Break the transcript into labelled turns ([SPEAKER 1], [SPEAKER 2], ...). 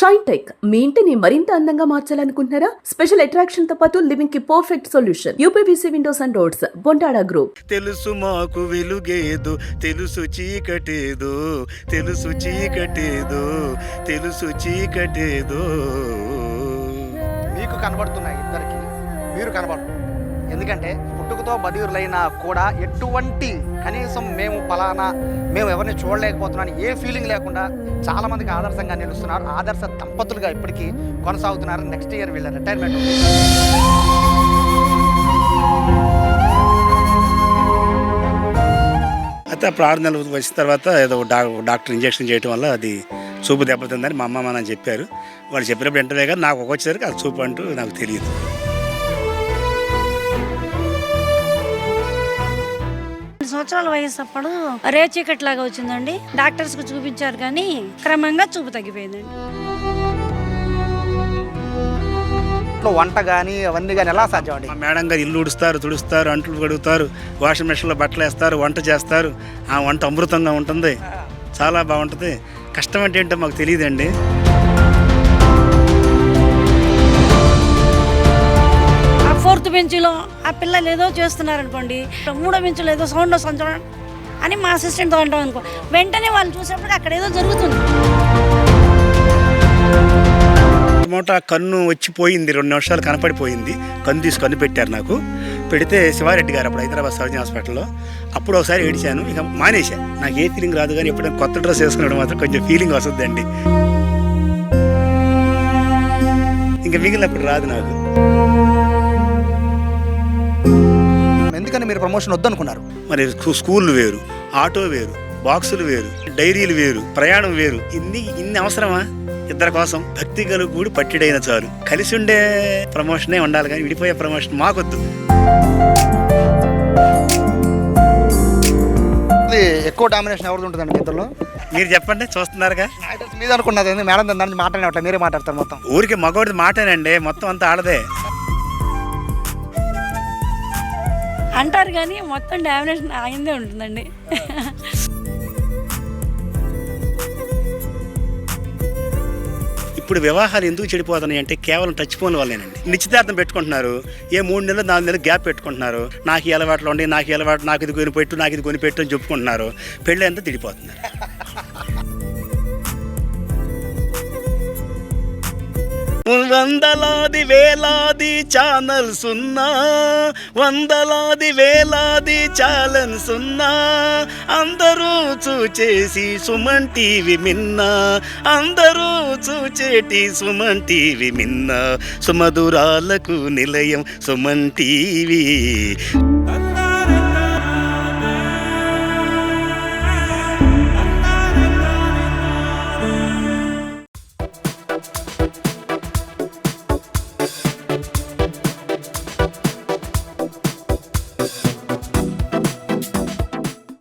[SPEAKER 1] Shine tech మీ ఇంటిని మరింత అందంగా మార్చాలనుకుంటున్నారా? స్పెషల్ అట్రాక్షన్ తో పాటు లివింగ్ కి perfect solution. UPVC windows and doors, Bontada group.
[SPEAKER 2] తెలుసు మాకు వెలుగేదో, తెలుసు చీకటేదో, తెలుసు చీకటేదో, తెలుసు చీకటేదో.
[SPEAKER 3] మీకు కనబడుతున్నాయి ఇద్దరికి, మీరు కనబడుతుంది. ఎందుకంటే పుట్టుకతో బదిరులైనా కూడా ఎటువంటి కనీసం మేము ఎవరిని చూడలేకపోతున్నాం ఏ ఫీలింగ్ లేకుండా చాలామందికి ఆదర్శంగా నిలుస్తున్నారు. ఆదర్శ దంపతులుగా ఇప్పటికీ కొనసాగుతున్నారు. నెక్స్ట్ ఇయర్ వీళ్ళ రిటైర్మెంట్.
[SPEAKER 2] అయితే అప్పుడు 6 నెలలు వచ్చిన తర్వాత ఏదో డాక్టర్ ఇంజక్షన్ చేయడం వల్ల అది చూపు దెబ్బతిందని మా అమ్మ నాన్న చెప్పారు. వాళ్ళు చెప్పినప్పుడు వెంటనే కానీ నాకు వచ్చేసరికి అది చూపు అంటూ నాకు తెలియదు.
[SPEAKER 4] సంవత్సరాల వయసు అప్పుడు రేచీకట్ లాగా వచ్చిందండి. డాక్టర్స్ కు చూపించారు కానీ క్రమంగా చూపు తగ్గిపోయిందండి.
[SPEAKER 3] వంట కానీ అవన్నీ కానీ ఎలా సాధ్యం అండి?
[SPEAKER 2] మా మేడం గారు ఇల్లు ఉడుస్తారు, తుడుస్తారు, అంట్లు కడుగుతారు, వాషింగ్ మెషిన్లో బట్టలు వేస్తారు, వంట చేస్తారు. ఆ వంట అమృతంగా ఉంటుంది, చాలా బాగుంటుంది. కష్టం అంటే ఏంటో మాకు తెలియదండి.
[SPEAKER 4] ఫోర్త్ బెంచ్లో ఆ పిల్లలు ఏదో చేస్తున్నారు అనుకోండి, 3వ బెంచ్లో ఏదో సౌండ్ వస్తుంది చూడండి అని మా అసిస్టెంట్తో అంటాం అనుకో, వెంటనే వాళ్ళు చూసేప్పుడు అక్కడ ఏదో జరుగుతుంది.
[SPEAKER 2] మూట కన్ను వచ్చిపోయింది, 2 నిమిషాలు కనపడిపోయింది. కన్ను తీసి కన్ను పెట్టారు నాకు. పెడితే శివారెడ్డి గారు అప్పుడు హైదరాబాద్ సర్జన్ హాస్పిటల్లో, అప్పుడు ఒకసారి ఏడిచాను. ఇక మానేసా. నాకు ఏ ఫీలింగ్ రాదు, కానీ ఎప్పుడైనా కొత్త డ్రెస్ వేసుకున్నాడు మాత్రం కొంచెం ఫీలింగ్ వస్తుందండి. ఇంకా మిగిలినప్పుడు రాదు నాకు.
[SPEAKER 3] ఎందుకని మీరు ప్రమోషన్ వద్దనుకున్నారు?
[SPEAKER 2] మరి స్కూళ్ళు వేరు, ఆటో వేరు, బాక్సులు వేరు, డైరీలు వేరు, ప్రయాణం వేరు. ఇన్ని అవసరమా? ఇద్దరి కోసం భక్తి కలుగు కూడి పట్టిడైన చాలు. కలిసి ఉండే ప్రమోషనే ఉండాలి, కానీ విడిపోయే ప్రమోషన్ మాకొద్దు.
[SPEAKER 3] ఎక్కువ డామినేషన్ ఎవరిది ఉంటుందండి మీ ఇద్దరులో?
[SPEAKER 2] మీరు చెప్పండి, చూస్తున్నారుగా.
[SPEAKER 3] మీద అనుకున్నది మేడం దాని మాట్లాడినట్ల మీరే మాట్లాడతారు. మొత్తం
[SPEAKER 2] ఊరికి మగవాడిది మాటేనండి, మొత్తం అంతా ఆడదే
[SPEAKER 4] అంటారు కానీ మొత్తం డామినేషన్ ఆగిందే ఉంటుందండి.
[SPEAKER 2] ఇప్పుడు వివాహాలు ఎందుకు చెడిపోతున్నాయి అంటే కేవలం టచ్ ఫోన్ వల్లేనండి. నిశ్చితార్థం పెట్టుకుంటున్నారు, ఏ 3 నెలలు 4 నెలలు గ్యాప్ పెట్టుకుంటున్నారు. నాకు ఈ అలవాట్లు ఉండి, నాకు ఈ అలవాటు, నాకు ఇది కొనిపెట్టు, నాకు ఇది కొనిపెట్టు అని చెప్పుకుంటున్నారు. పెళ్ళి అంతా తిడిపోతున్నారు. వందలాది వేలాది ఛానల్స్ ఉన్నా, వందలాది వేలాది ఛానల్స్ ఉన్నా, అందరూ చూచేసి సుమన్ టీవీ మిన్నా, అందరూ చూచేటి సుమన్ టీవీ మిన్నా, సుమధురాలకు నిలయం సుమన్ టీవీ.